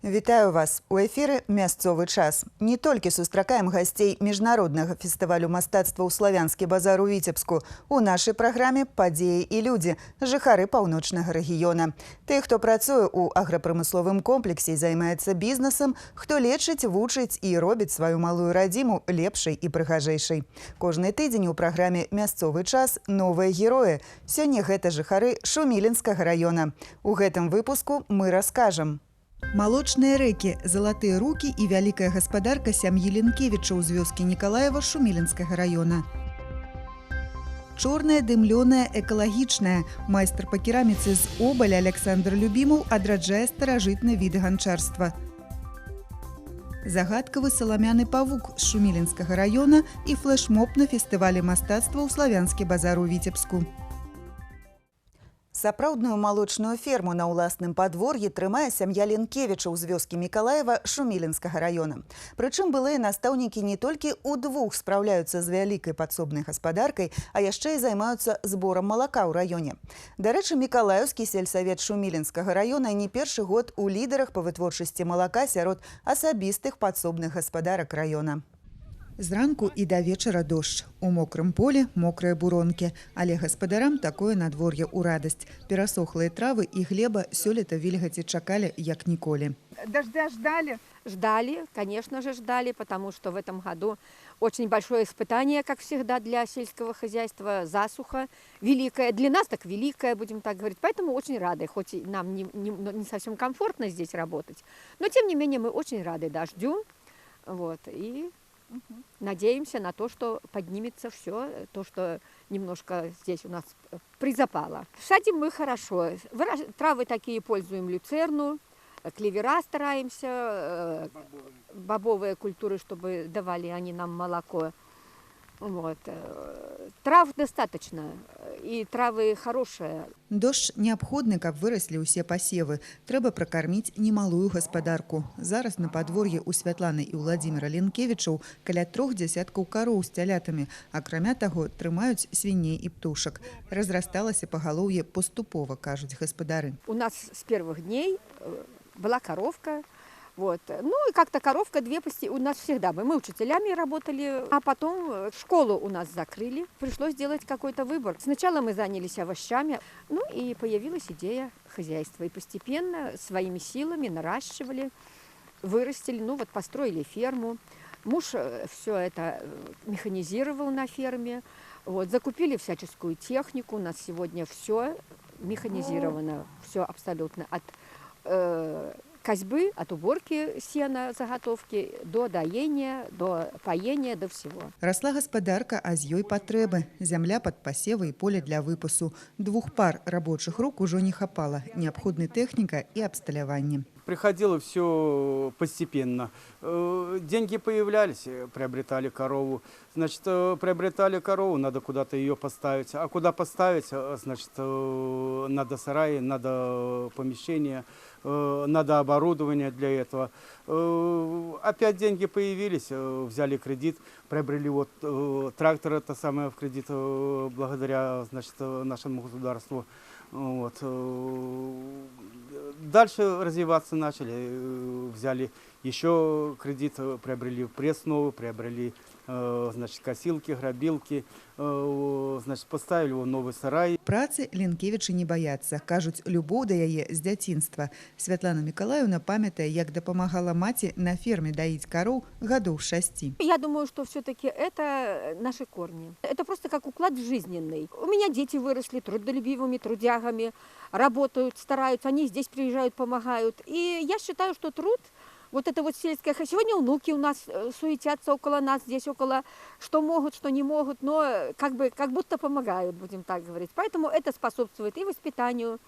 Вітаю вас! У эфіры «Мясцовы час». Не толькі сустракаем гасцей міжнароднага фестывалю мастацтва ў славянскі базар у Віцебску. У нашай праграме падзеі і людзі, жыхары паўночнага рэгіёна. Тыя, хто працуе ў аграпрамысловым комплексе і займаецца бізнесам, хто лечыць, вучыць і робіць сваю малую радзіму лепшай і прыгажэйшай. Кожны тыдзень у праграме «Мясцовы час» новыя героі. Сёння гэта жыхары Шумілінскага раёна. У гэтым выпуску мы раскажам. Малочныя рэкі, залатыя рукі і вялікая гаспадарка сям'і Ленкевічаў з вёскі Нікалаева Шумілінскага раёна. Чорная, дымлёная, экалагічная. Майстар па кераміцы з Обаля Александр Любімаў адраджае старажытныя віды ганчарства. Загадкавы саламяны павук з Шумілінскага раёна і флэшмоб на фестывалі мастацтва ў славянскі базар у Віцебску. Сапраўдную малочную ферму на ўласным падвор'і трымае сям'я Ленкевічаў з вёскі Мікалаева Шумілінскага раёна. Прычым былыя настаўнікі не толькі ўдвух спраўляюцца з вялікай падсобнай гаспадаркай, а яшчэ і займаюцца зборам малака ў раёне. Дарэчы, Мікалаеўскі сельсавет Шумілінскага раёна не першы год у лідарах па вытворчасці малака сярод асабістых падсобных гаспадарак раёна. Зранку і да вечара дождж. У мокрым полі мокрыя буронкі. Але гаспадарам такое надвор'е ў радасць. Перасохлыя травы і глеба сёлета вільгаці чакалі як ніколі. Дождя ждали? Ждали, конечно же ждали, потому что в этом году очень большое испытание, как всегда, для сельского хозяйства. Засуха великая, для нас так великая, будем так говорить. Поэтому очень рады, хоть и нам не совсем комфортно здесь работать, но тем не менее мы очень рады дождю. Вот, и надеемся на то, что поднимется все, то, что немножко здесь у нас призапало. Садим мы хорошо. Травы такие пользуем: люцерну, клевера стараемся, бобовые культуры, чтобы давали они нам молоко. Вот. Трав достаточно, и травы хорошие. Дождж неабходны, каб выраслі ўсе пасевы. Трэба пракарміць немалую гаспадарку. Зараз на падвор'і ў Святланы і Владзіміра Ленкевічаў каля 3 дзясяткаў кароў з цялятамі. Акрамя таго, трымаюць свіней і птушак. Разрасталася пагалоўе паступова, кажуць гаспадары. У нас с первых дней была коровка. Вот. Ну и как-то коровка у нас всегда мы учителями работали, а потом школу у нас закрыли. Пришлось сделать какой-то выбор. Сначала мы занялись овощами, ну и появилась идея хозяйства. И постепенно своими силами наращивали, вырастили, ну вот построили ферму. Муж все это механизировал на ферме. Вот. Закупили всяческую технику. У нас сегодня все механизировано, все абсолютно от козьбы, от уборки сена, заготовки, до доения, до поения, до всего. Росла гаспадарка, а з ёй патрэбы. Зямля пад пасевы і поле для выпасу. 2 пар рабочых рук ужо не хапала. Неабходны тэхніка і абсталяванне. Приходило все постепенно. Деньги появлялись, приобретали корову. Значит, приобретали корову, надо куда-то ее поставить. А куда поставить, значит, надо сараи, надо помещение, надо оборудование для этого. Опять деньги появились, взяли кредит, приобрели вот трактор, это самое в кредит, благодаря, значит, нашему государству. Вот. Дальше развиваться начали, взяли еще кредит, приобрели пресс новый, приобрели, значит, косилки, грабилки, значит, поставили новый сарай. Працы Ленкевічы не баяцца. Кажуць, любоў да яе з дзяцінства. Святлана Мікалаеўна памятае, як дапамагала маці на ферме даіць кароў гадоў 6. Я думаю, что все-таки это наши корни. Это просто как уклад жизненный. У меня дети выросли трудолюбивыми, трудягами, работают, стараются, они здесь приезжают, помогают. И я считаю, что труд, вот это вот сельское, сегодня внуки у нас суетятся около нас, здесь около, что могут, что не могут, но как будто помогают, будем так говорить. Поэтому это способствует и воспитанию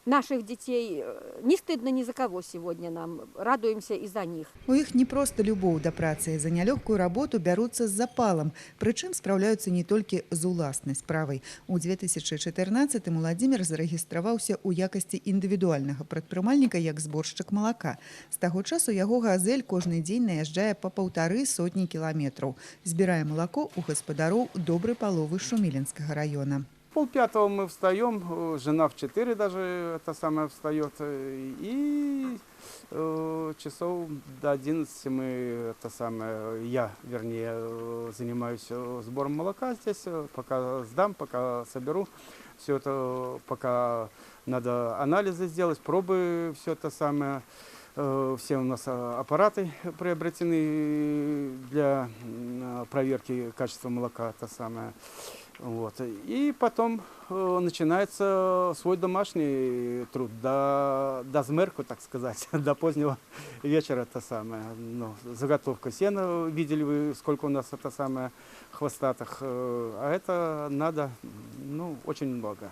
наших детей. Не стыдно ни за кого сегодня нам. Радуемся и за них. У іх не проста любоў да працы. За нялёгкую работу бяруцца з запалам. Прычым спраўляюцца не толькі з уласнай справай. У 2014-м Владзімір зарэгістраваўся ў якасці індывідуальнага прадпрымальніка як зборшчык малака. З таго часу яго газель кожны дзень наязджае па 1,5 сотні кіламетраў. Збірае малако у гаспадароў добрай паловы Шумілінскага раёна. 4:30 мы встаем, жена в 4 даже это самое встает, и часов до 11 мы, это самое, я, вернее, занимаюсь сбором молока здесь, пока сдам, пока соберу. Все это, пока надо анализы сделать, пробы, все это самое. Все у нас аппараты приобретены для проверки качества молока, это самое. Вот. И потом начинается свой домашний труд до змерку, так сказать, до позднего вечера, это самое. Ну, заготовка сена, видели вы, сколько у нас это самое хвостатых, а это надо, ну, очень много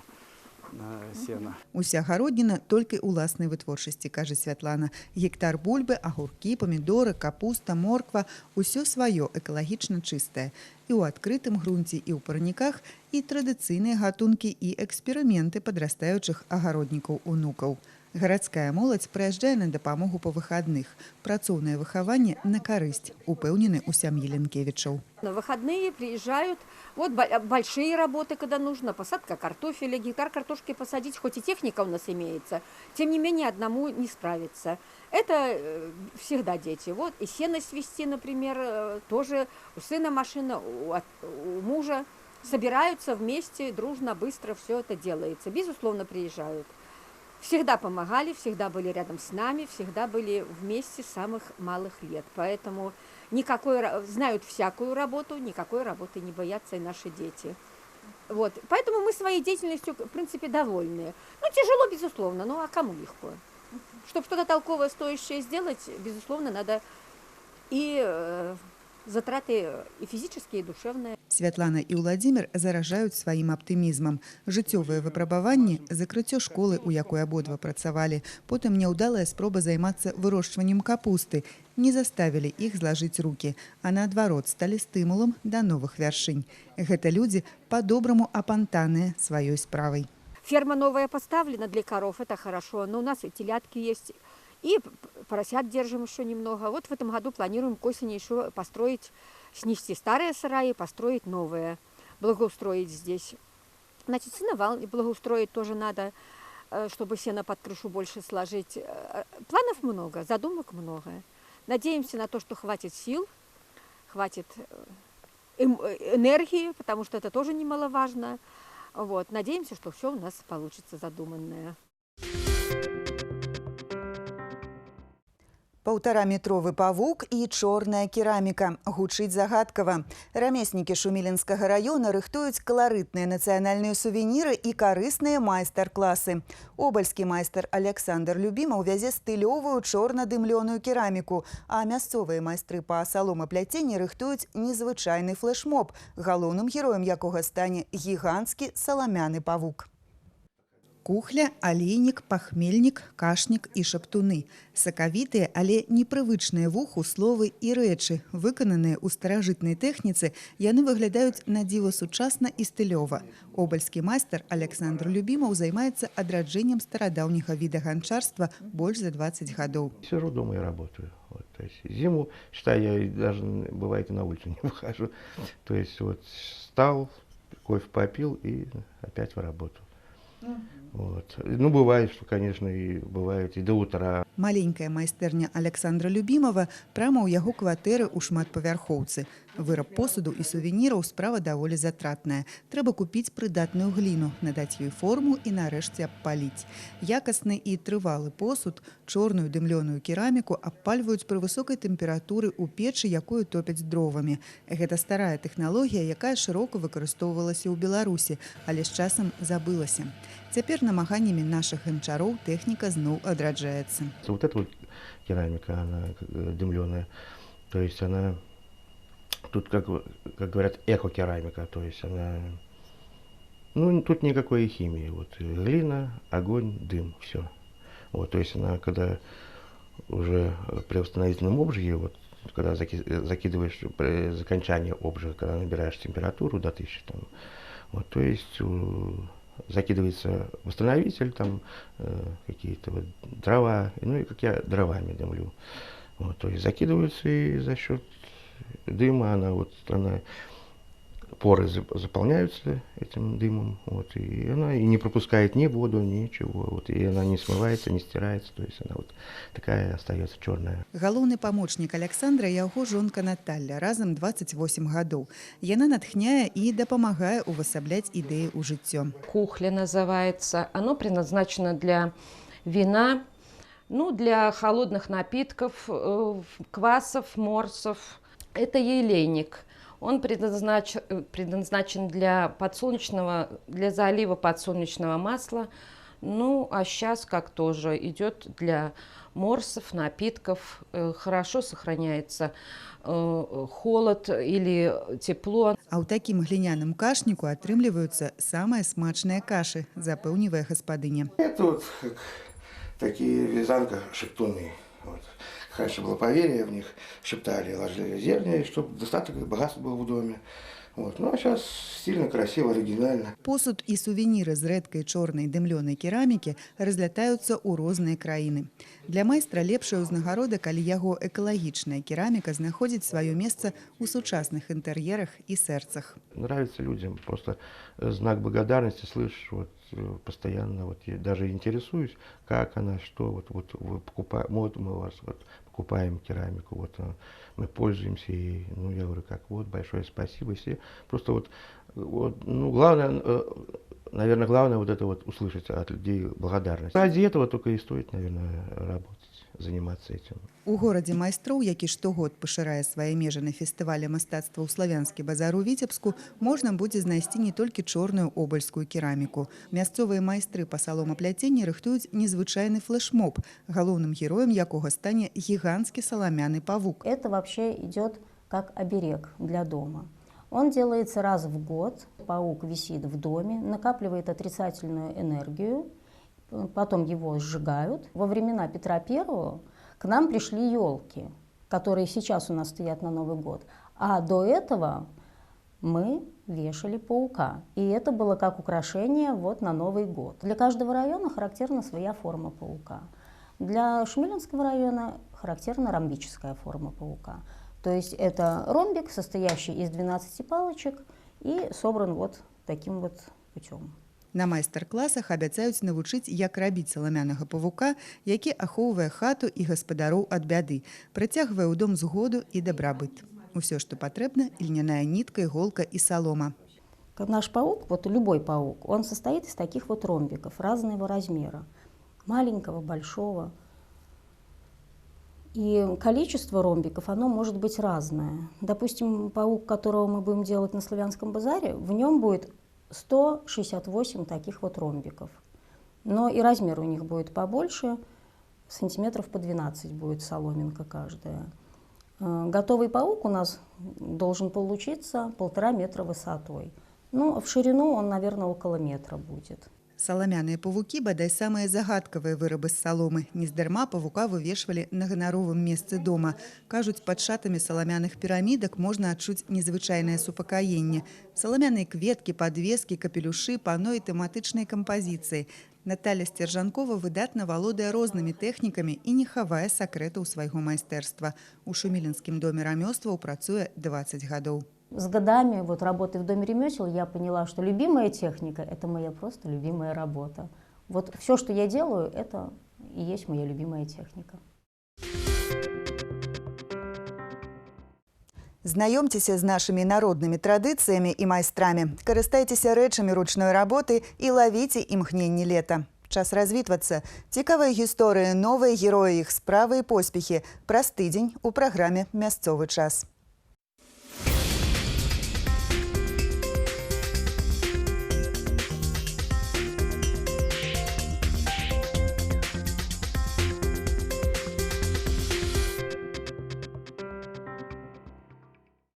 сена. Уся гародніна толькі ўласнай вытворчасці, кажа Святлана. Гектар бульбы, агуркі, памідоры, капуста, морква – усё сваё, экалагічна чыстае. І ў адкрытым грунце, і ў парніках, і традыцыйныя гатункі, і эксперыменты падрастаючых агароднікаў-унукаў. Гарадская моладзь прыязджае на дапамогу па выхадных. Працоўнае выхаванне на карысць, упэўнены ў сям'і Ленкевічаў. На выходные приезжают, вот большие работы, когда нужно, посадка картофеля, гектар картошки посадить, хоть и техника у нас имеется, тем не менее одному не справиться. Это всегда дети. Вот и сено свести, например, тоже у сына машина, у мужа. Собираются вместе, дружно, быстро все это делается. Безусловно, приезжают. Всегда помогали, всегда были рядом с нами, всегда были вместе с самых малых лет. Поэтому знают всякую работу, никакой работы не боятся и наши дети. Вот. Поэтому мы своей деятельностью, в принципе, довольны. Ну, тяжело, безусловно, ну а кому легко? Чтобы что-то толковое, стоящее сделать, безусловно, надо и затраты и физические, и душевные. Святлана і Ўладзімір заражаюць сваім аптымізмам. Жыццёвыя выпрабаванні, закрыццё школы, у якой абодва працавалі, потым няўдалая спроба займацца вырошчваннем капусты, не заставілі іх злажыць рукі, а наадварот сталі стымулам да новых вяршынь. Гэта людзі па-добраму апантаныя сваёй справай. Ферма новая поставлена для коров, это хорошо, но у нас и телятки есть, и поросят держим еще немного. Вот в этом году планируем к осени еще построить, снести старые сараи, построить новые, благоустроить здесь. Значит, сеновал благоустроить тоже надо, чтобы сено под крышу больше сложить. Планов много, задумок много. Надеемся на то, что хватит сил, хватит энергии, потому что это тоже немаловажно. Вот. Надеемся, что все у нас получится задуманное. 1,5-метровы павук і чорная кераміка. Гучыць загадкава. Рамеснікі Шумілінскага раёна рыхтуюць каларытныя нацыянальныя сувеніры і карысныя майстар-класы. Обальскі майстар Александр Любімаў вязе стылёвую чорна-дымлёную кераміку, а мясцовыя майстры па саломапляценні рыхтуюць незвычайны флэшмоб, галоўным героем якога стане гіганцкі саламяны павук. Кухля, алейнік, пахмельнік, кашнік і шаптуны. Сакавітыя, але непрывычныя вуху словы і рэчы, выкананыя ў старажытнай тэхніцы, яны выглядаюць на дзіва сучасна і стылёва. Обальскі майстар Александр Любімаў займаецца адраджэннем старадаўняга віда ганчарства больш за 20 гадоў. Сижу дома и работаю. Вот, то есть зиму, считай, я даже, бывает, и на улицу не выхожу. То есть вот встал, кофе попил и опять в работу. Вот. Ну, бывает, что, конечно, и бывает и до утра. Маленькая майстэрня Александра Любімава прямо ў яго кватэры ў шматпавярхоўцы. Выраб посуду і сувеніраў справа даволі затратная. Трэба купіць прыдатную гліну, надаць ёй форму і нарэшце абпаліць. Якасны і трывалы посуд, чорную дымлёную кераміку абпальваюць пры высокай тэмпературы ў печы, якую топяць дровамі. Гэта старая тэхналогія, якая шырока выкарыстоўвалася ў Беларусі, але з часам забылася. Цяпер намаганнямі нашых ганчароў тэхніка зноў адраджаецца. Вот эта вот керамика, она дымленая, то есть она, тут, как говорят, эко-керамика, то есть она, ну, тут никакой химии, вот глина, огонь, дым, все. Вот, то есть она, когда уже при восстановительном обжиге, вот, когда закидываешь при закончании обжига, когда набираешь температуру до 1000, там, вот, то есть закидывается восстановитель, там какие-то вот дрова, ну и как я дровами дымлю. Вот, то есть закидываются, и за счет дыма она поры заполняются этим дымом, вот, и она и не пропускает ни воду, ничего, вот, и она не смывается, не стирается, то есть она вот такая остается черная. Галоўны памочнік Александра яго жонка Наталья, разам 28 гадоў. Яна натхняе і дапамагае увасабляць ідэі ў жыццё. Кухля называется. Оно предназначено для вина, ну, для холодных напитков, квасов, морсов. Это ельник. Он предназначен для залива подсолнечного масла. Ну, а сейчас как тоже идет для морсов, напитков. Хорошо сохраняется холод или тепло. А ў такім гліняным кашніку атрымліваюцца самыя смачныя кашы, запэўнівае гаспадыня. Это вот как такие вязанка-шептуны. Вот. Раньше было поверье в них, шептали, ложили зерня, чтобы достаток и богатство было в доме. Вот. Ну а сейчас стильно, красиво, оригинально. Посуд і сувеніры з рэдкай чорнай дымлёнай керамікі разлятаюцца ў розныя краіны. Для майстра лепшая ўзнагарода, калі яго экалагічная кераміка знаходзіць сваё месца ў сучасных інтэр'ерах і сэрцах. Нравится людям, просто знак благодарности, слышишь, вот постоянно, вот я даже интересуюсь, как она, что, вот вы покупаете, вот мы у вас вот покупаем керамику, вот мы пользуемся ей, ну я говорю, как вот, большое спасибо, все просто вот ну главное, наверное, главное вот это вот услышать от людей благодарность. Ради этого только и стоит, наверное, работать, заниматься этим. У горадзе майстроў, які штогод пашырае свае межы на фестывале мастацтва ў славянскі базар у Віцебску, можна будзе знайсці не толькі чорную обальскую кераміку. Мясцовыя майстры па саломапляценні рыхтуюць незвычайны флешмоб, галоўным героем якога стане гіганцкі саламяны павук. Это вообще идет как оберег для дома. Он делается раз в год, паук висит в доме, накапливает отрицательную энергию, потом его сжигают. Во времена Петра I к нам пришли елки, которые сейчас у нас стоят на Новый год. А до этого мы вешали паука. И это было как украшение вот на Новый год. Для каждого района характерна своя форма паука. Для Шмилинского района характерна ромбическая форма паука. То есть это ромбик, состоящий из 12 палочек и собран вот таким вот путем. На майстар-класах абяцаюць навучыць, як рабіць саламянага павука, які ахоўвае хату і гаспадароў ад бяды, прыцягвае ў дом згоду і дабрабыт. Усё, што патрэбна, льняная нітка, іголка і салома. Наш паук, вот любой паук, он состоит из таких вот ромбиков разного размера. Маленького, большого. И количество ромбиков, оно может быть разное. Допустим, паук, которого мы будем делать на славянском базаре, в нем будет 168 таких вот ромбиков. Но и размер у них будет побольше, сантиметров по 12 будет соломинка каждая. Готовый паук у нас должен получиться 1,5 метра высотой. Ну, в ширину он, наверное, около метра будет. Саламяныя павукі, бадай самыя загадкавыя вырабы з саломы. Нездарма павука вывешвалі на ганаровым месцы дома. Кажуць, пад шатамі саламяных пірамідак можна адчуць незвычайнае супакаенне. Саламяныя кветкі, падвескі, капелюшы, пано і тэматычнай кампазіцыі. Наталья Сцержанкова выдатна валодае рознымі тэхнікамі і не хавае сакрэтаў свайго майстэрства. У Шумілінскім доме рамёстваў працуе 20 гадоў. С годами вот работы в Доме ремесел я поняла, что любимая техника – это моя просто любимая работа. Вот все, что я делаю, это и есть моя любимая техника. Знаёмцеся з нашымі народнымі традыцыямі і майстрамі. Карыстайцеся рэчамі ручной работы і лавіце імгненне лета. Час развітвацца. Цікавыя гісторыі, новыя героі, іх справы і поспехі. Праз тыдзень у праграме «Мясцовы час».